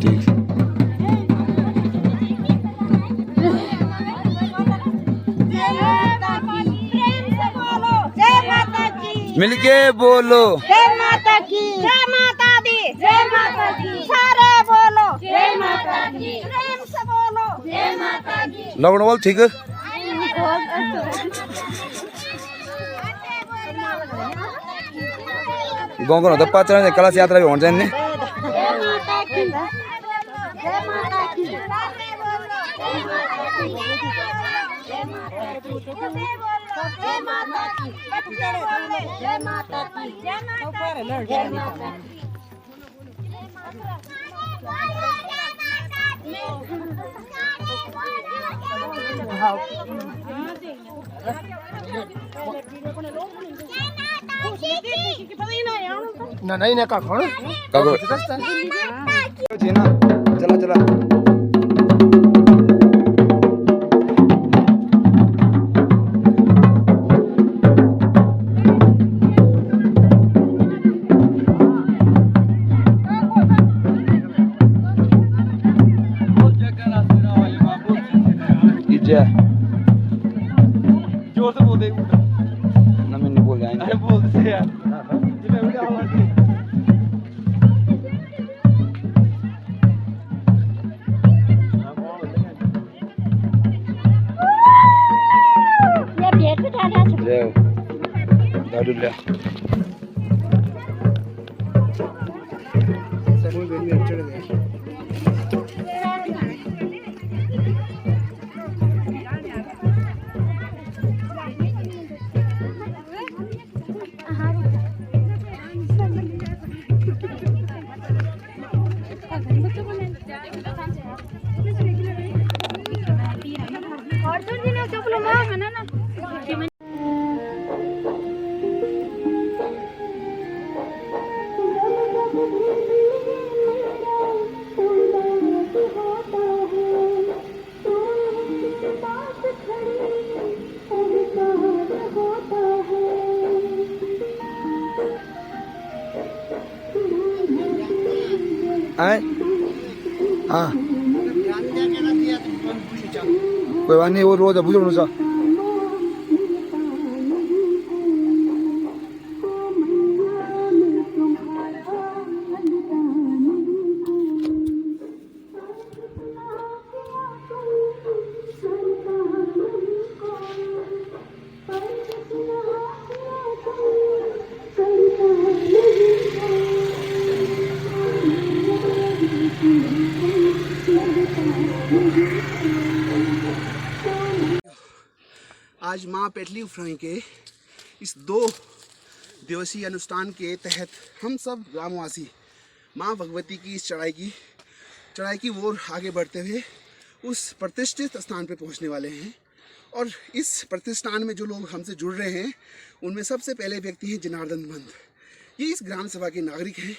ठीक। मिलके बोलो जय माता की, जय माता दी, जय माता की, सारे बोलो जय माता की, प्रेम से बोलो जय माता की। लवण बोल ठीक। गाँव को तो 5 कलश यात्रा भी होने चाहिए। जय माता की, जय माता की, सारे बोलो जय माता की, जय माता की, जय माता की, बच्चे बोले जय माता की, जय माता की, जय माता की। ना नहीं ना का कौन काको जी ना चला चला जोर से बोल दे ना मैं नहीं बोल जाएंगे। अरे बोल दे यार ये भेट उठाना ले दारू ले सभी बेली चढ़ गए आए हाँ कोई बात नहीं वो रोज बुजुर्ग सा आज माँ पेटली उफ्राई के इस 2 दिवसीय अनुष्ठान के तहत हम सब ग्रामवासी माँ भगवती की इस चढ़ाई की ओर आगे बढ़ते हुए उस प्रतिष्ठित स्थान पर पहुँचने वाले हैं। और इस प्रतिष्ठान में जो लोग हमसे जुड़ रहे हैं उनमें सबसे पहले व्यक्ति हैं जनार्दन पंत। ये इस ग्राम सभा के नागरिक हैं।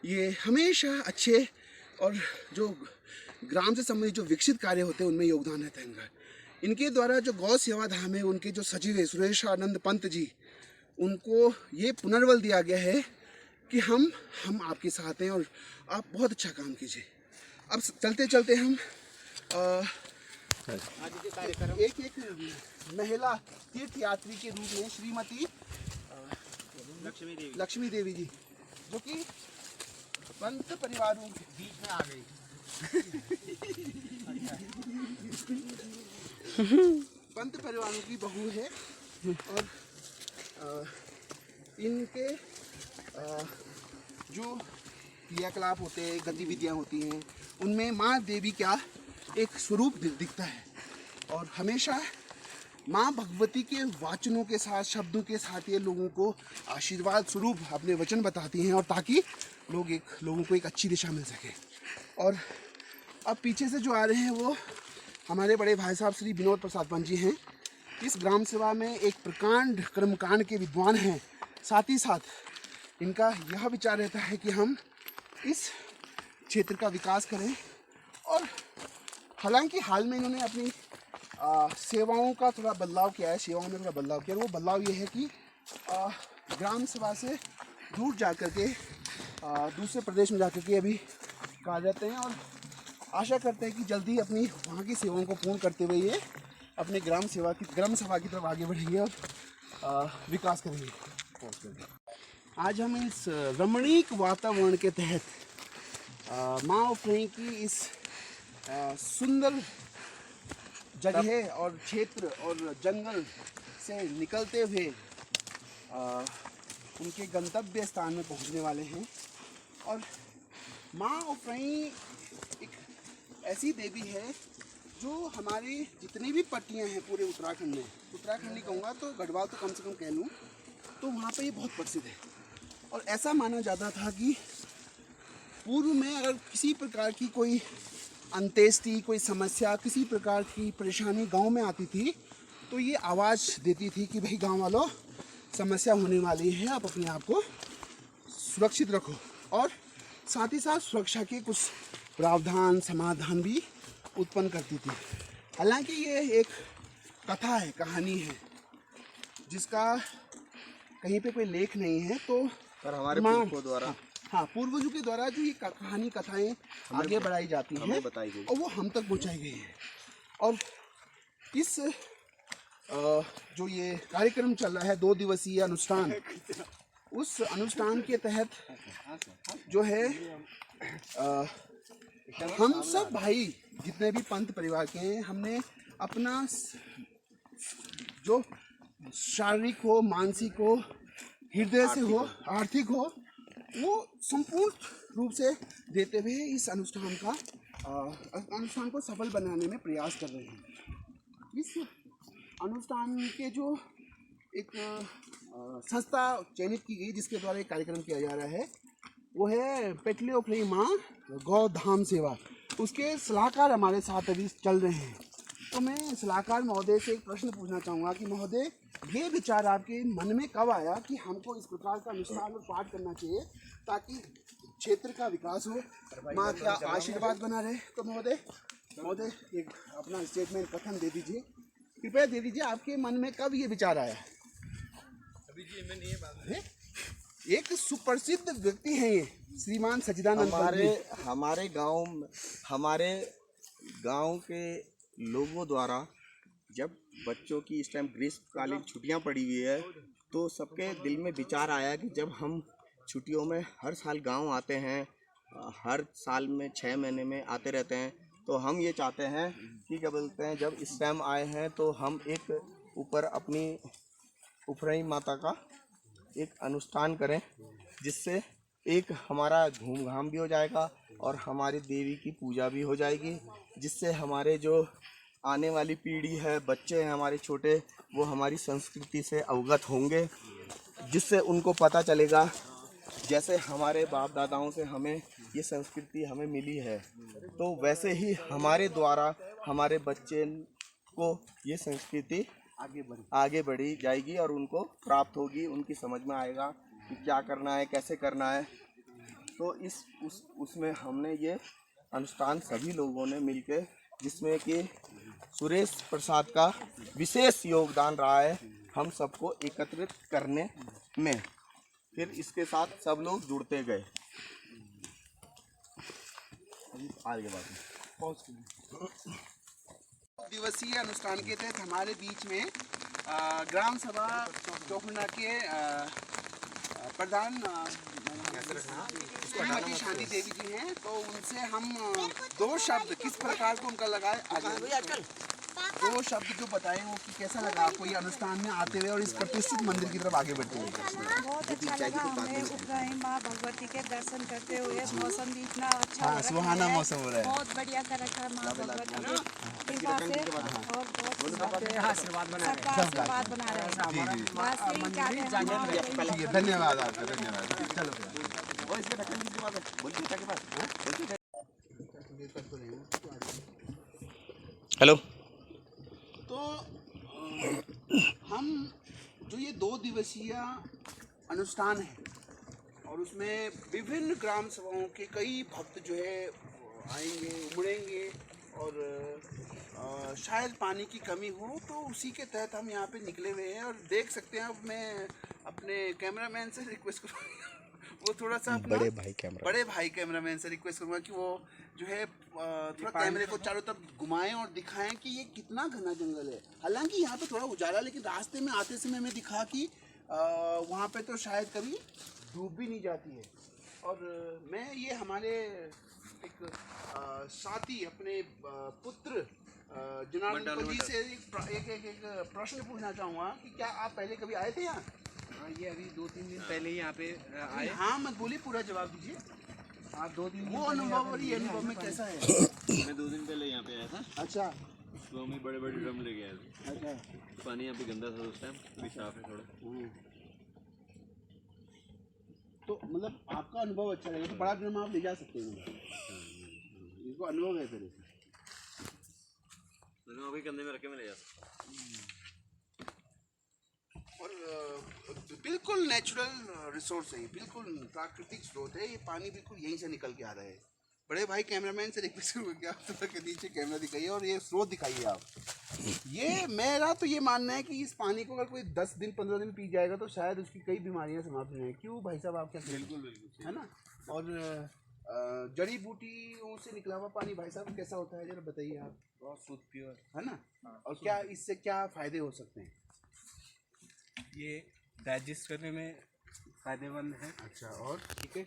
ये हमेशा अच्छे और जो ग्राम से संबंधित जो विकसित कार्य होते हैं उनमें योगदान रहता है इनका। इनके द्वारा जो गौ सेवा धाम है उनके जो सचिव है सुरेश आनंद पंत जी, उनको ये पुनर्बल दिया गया है कि हम आपके साथ हैं और आप बहुत अच्छा काम कीजिए। अब चलते चलते हम एक महिला तीर्थ यात्री के रूप में श्रीमती लक्ष्मी देवी जी जो कि पंत परिवारों के बीच में आ गई पंत परिवारों की बहू है। और इनके जो क्रियाकलाप होते हैं गतिविधियाँ होती हैं उनमें माँ देवी का एक स्वरूप दिखता है। और हमेशा माँ भगवती के वाचनों के साथ शब्दों के साथ ये लोगों को आशीर्वाद स्वरूप अपने वचन बताती हैं और ताकि लोगों को एक अच्छी दिशा मिल सके। और अब पीछे से जो आ रहे हैं वो हमारे बड़े भाई साहब श्री विनोद प्रसाद पंत जी हैं। इस ग्राम सभा में एक प्रकांड कर्मकांड के विद्वान हैं। साथ ही साथ इनका यह विचार रहता है कि हम इस क्षेत्र का विकास करें। और हालांकि हाल में इन्होंने अपनी सेवाओं का थोड़ा बदलाव किया है, सेवाओं में थोड़ा बदलाव किया है। वो बदलाव ये है कि ग्राम सभा से दूर जा कर के दूसरे प्रदेश में जा कर के अभी कहा जाते हैं और आशा करते हैं कि जल्दी अपनी वहाँ की सेवाओं को पूर्ण करते हुए ये अपने ग्राम सभा की तरफ आगे बढ़ेंगे और विकास करेंगे। आज हम इस रमणीक वातावरण के तहत माँ उफरई की इस सुंदर जगह और क्षेत्र और जंगल से निकलते हुए उनके गंतव्य स्थान में पहुंचने वाले हैं। और माँ उफरई एक ऐसी देवी है जो हमारी जितनी भी पट्टियाँ हैं पूरे उत्तराखंड में, उत्तराखंड नहीं कहूँगा तो गढ़वाल तो कम से कम कह लूँ, तो वहाँ पे ये बहुत प्रसिद्ध है। और ऐसा माना जाता था कि पूर्व में अगर किसी प्रकार की कोई अंत्येष्टि, कोई समस्या, किसी प्रकार की परेशानी गांव में आती थी तो ये आवाज़ देती थी कि भाई गांव वालों समस्या होने वाली है, आप अपने आप को सुरक्षित रखो। और साथ ही साथ सुरक्षा के कुछ प्रावधान समाधान भी उत्पन्न करती थी। हालांकि ये एक कथा है, कहानी है, जिसका कहीं पे कोई लेख नहीं है, तो पर हमारे पूर्वजों द्वारा हाँ पूर्वजों के द्वारा जो ये कहानी कथाएं आगे बढ़ाई जाती हैं बताई गई और वो हम तक पहुंचाई गई है। और इस जो ये कार्यक्रम चल रहा है 2 दिवसीय अनुष्ठान, उस अनुष्ठान के तहत जो है हम सब भाई जितने भी पंथ परिवार के हैं, हमने अपना जो शारीरिक हो, मानसिक हो, हृदय से हो, आर्थिक हो, वो संपूर्ण रूप से देते हुए इस अनुष्ठान को सफल बनाने में प्रयास कर रहे हैं। इस अनुष्ठान के जो एक संस्था चयनित की गई जिसके द्वारा एक कार्यक्रम किया जा रहा है वो है पेटली उफरई माँ गौ धाम सेवा। उसके सलाहकार हमारे साथ अभी चल रहे हैं। तो मैं सलाहकार महोदय से एक प्रश्न पूछना चाहूँगा कि महोदय, ये विचार आपके मन में कब आया कि हमको इस प्रकार का अनुष्ठान और पाठ करना चाहिए ताकि क्षेत्र का विकास हो, माँ का आशीर्वाद बना रहे? तो महोदय एक अपना स्टेटमेंट कथन दे दीजिए, कृपया दे दीजिए। आपके मन में कब ये विचार आया? अभी जी मैंने ये बात है, एक सुप्रसिद्ध व्यक्ति हैं ये श्रीमान सच्चिदानंद हमारे गांव के लोगों द्वारा जब बच्चों की इस टाइम ग्रीष्मकालीन छुट्टियां पड़ी हुई है तो सबके दिल में विचार आया कि जब हम छुट्टियों में हर साल गांव आते हैं, हर साल में 6 महीने में आते रहते हैं, तो हम ये चाहते हैं कि क्या बोलते हैं, जब इस टाइम आए हैं तो हम एक ऊपर अपनी उफरई माता का एक अनुष्ठान करें, जिससे एक हमारा घूम घाम भी हो जाएगा और हमारी देवी की पूजा भी हो जाएगी, जिससे हमारे जो आने वाली पीढ़ी है, बच्चे हैं हमारे छोटे, वो हमारी संस्कृति से अवगत होंगे, जिससे उनको पता चलेगा जैसे हमारे बाप दादाओं से हमें ये संस्कृति हमें मिली है, तो वैसे ही हमारे द्वारा हमारे बच्चे को ये संस्कृति आगे बढ़ी जाएगी और उनको प्राप्त होगी, उनकी समझ में आएगा कि क्या करना है, कैसे करना है। तो उसमें हमने ये अनुष्ठान सभी लोगों ने मिलकर, जिसमें कि सुरेश प्रसाद का विशेष योगदान रहा है हम सबको एकत्रित करने में, फिर इसके साथ सब लोग जुड़ते गए। आगे बात दिवसीय अनुष्ठान के तहत हमारे बीच में ग्राम सभा चौखुंडा के प्रधान श्रीमती शांति देवी जी हैं, तो उनसे हम 2 शब्द किस प्रकार को उनका लगाए, 2 शब्द जो बताएं वो कि कैसा लगा आपको ये अनुष्ठान में आते हुए और इस प्रतिष्ठित मंदिर की तरफ आगे बढ़ते हुए? बहुत अच्छा लगा हमें उफरई माँ भगवती के दर्शन करते हुए। मौसम भी इतना अच्छा हो रहा है, सुहाना मौसम हो रहा है, बहुत बढ़िया कर रखा है माँ भगवती की कृपा से, और बहुत आशीर्वाद बना रहे हैं। बस यही चाहते हैं। धन्यवाद आपका, धन्यवाद। चलो हेलो। तो हम जो ये 2 दिवसीय अनुष्ठान है और उसमें विभिन्न ग्राम सभाओं के कई भक्त जो है आएंगे, उमड़ेंगे और शायद पानी की कमी हो, तो उसी के तहत हम यहाँ पे निकले हुए हैं। और देख सकते हैं, अब मैं अपने कैमरामैन से रिक्वेस्ट करूँगा वो थोड़ा सा अपना बड़े भाई कैमरामैन से रिक्वेस्ट करूंगा कि वो जो है थोड़ा कैमरे को चारों तरफ घुमाएं और दिखाएं कि ये कितना घना जंगल है। हालांकि यहाँ पे थोड़ा उजाला, लेकिन रास्ते में आते समय हमें दिखा कि वहाँ पे तो शायद कभी धूप भी नहीं जाती है। और मैं ये हमारे एक साथी अपने पुत्र जनार्दन जी से एक प्रश्न पूछना चाहूँगा कि क्या आप पहले कभी आए थे यहाँ? ये अभी 2-3 दिन पहले ही यहाँ पे आए। हाँ मत बोलिए, पूरा जवाब दीजिए। आप 2 दिन वो अनुभव और ये अनुभव में कैसा है? मैं 2 दिन पहले यहाँ पे आया था, अच्छा तो हम बड़े बड़े ड्रम लेके आए थे। अच्छा। पानी यहाँ पे गंदा था उस टाइम, अभी साफ है थोड़ा। तो मतलब आपका अनुभव अच्छा रहेगा, तो बड़ा ड्रम आप ले जा सकते हैं, इनको अनुभव है फिर। मैंने अभी कंधे में रखे मैं ले जाता। और बिल्कुल नेचुरल रिसोर्स है, बिल्कुल प्राकृतिक स्रोत है। ये पानी बिल्कुल यहीं से निकल के आ रहा है। बड़े भाई कैमरामैन से रिक्वेस्ट करूँगा कि आप थोड़ा के नीचे कैमरा दिखाइए और ये स्रोत दिखाइए आप। ये मेरा तो ये मानना है कि इस पानी को अगर कोई 10 दिन 15 दिन पी जाएगा तो शायद उसकी कई बीमारियां समाप्त हो जाएंगी। क्यों भाई साहब, आप क्या कहते हैं? बिल्कुल है ना। और जड़ी बूटियों से निकला हुआ पानी भाई साहब कैसा होता है, जरा बताइए आप। बहुत शुद्ध प्योर है ना। और क्या इससे क्या फ़ायदे हो सकते हैं? ये डाइजेस्ट करने में फ़ायदेमंद है। अच्छा, और ठीक है।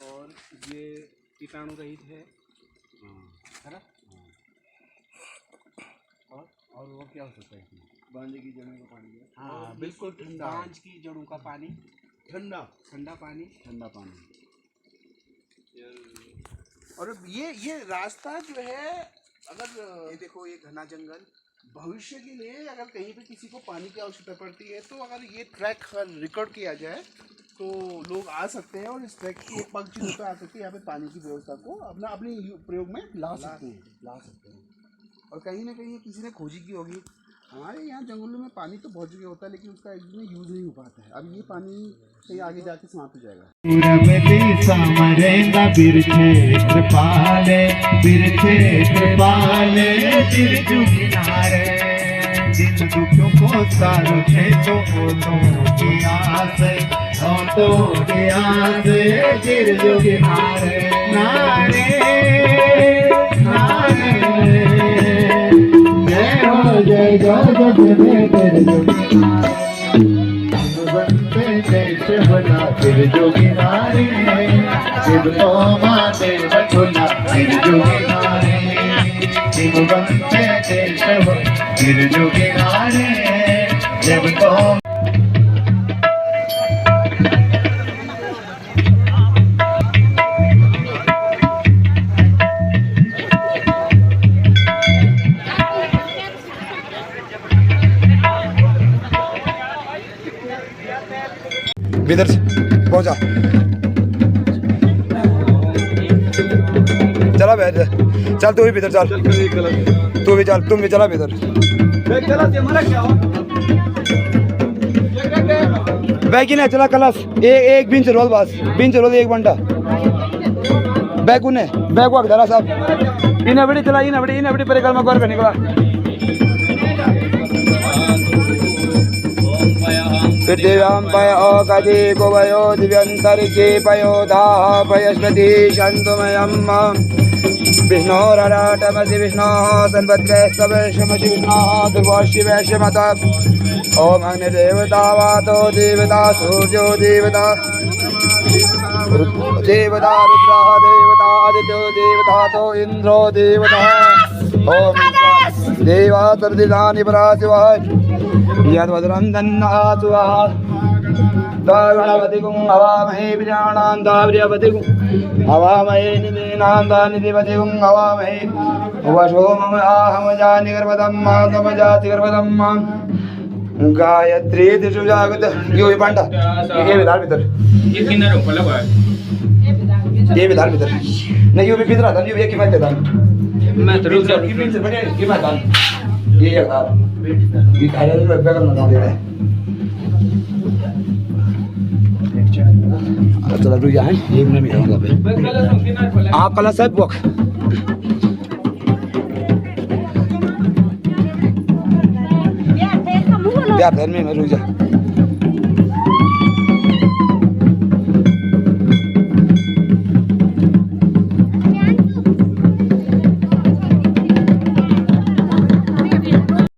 और ये कीटाणु रहित है ना। और वो क्या हो सकता है? बांझ की जड़ों का पानी है। हाँ बिल्कुल ठंडा, बांझ की जड़ों का पानी, ठंडा ठंडा पानी। ठंडा पानी। और ये रास्ता जो है, अगर ये देखो, ये घना जंगल भविष्य के लिए अगर कहीं पे किसी को पानी की आवश्यकता पड़ती है तो अगर ये ट्रैक रिकॉर्ड किया जाए तो लोग आ सकते हैं और इस ट्रैक की एक पंक्ति होकर आ सकते हैं, यहाँ पे पानी की व्यवस्था को अपने प्रयोग में ला सकते हैं। और कहीं ना कहीं किसी ने खोजी की होगी। हमारे यहाँ जंगलों में पानी तो बहुत जगह होता है, लेकिन उसका इसमें यूज़ नहीं हो पाता है। अब ये पानी कहीं आगे जाके समाप्त हो जाएगा। भीतर पहुंचा, चला बैठ, चल तू भी भीतर चल, तू भी चल, तुम भी चला भीतर। बैग ने चला कलश, एक बिंच रोल, बस बिंच रोल 1 घंटा बैग ने बैग वाक धरा साहब इन्हें बड़ी चला, इन्हें बड़ी परिक्रमा कर निकला। पृथिव्यां पयोगति कुवयो दिव्यन्तरिक्षे पयोधाः पयस्पति शन्तुमयम् विष्णोरराटमसि विष्णोः सन्वद्रस्तवैश्यमसि विष्णोः दुर्वाशिवैश्यमत। ॐ अग्निदेवता वातो देवता सूर्यो देवता देवता रुद्रः देवता आदित्यो देवता तो इन्द्रो देवता। ॐ देवा सर्वदिनानि पराशिवः यद्वज्रं दन्नासुवः गणपतिगुं हवामहे विजानां दाव्यपतिगुं हवामहे निधीनां दानिधिपतिगुं हवामहे वशो मम आहमजानि गर्भदं मातमजाति गर्भदं गायत्री दिशु जागत। ये पंडा ये विधान भीतर, ये किन्नर ऊपर लगा है, ये विधान भीतर नहीं, ये भी भीतर आता, ये की बात है मैं तो रुक जा की भीतर बड़े की बात है। ये यार ये खाने में बैग करना दे रहा है। चलो रुक जा, एक मिनट में आऊंगा भाई। आप कला साहब वक यार में रुक जा।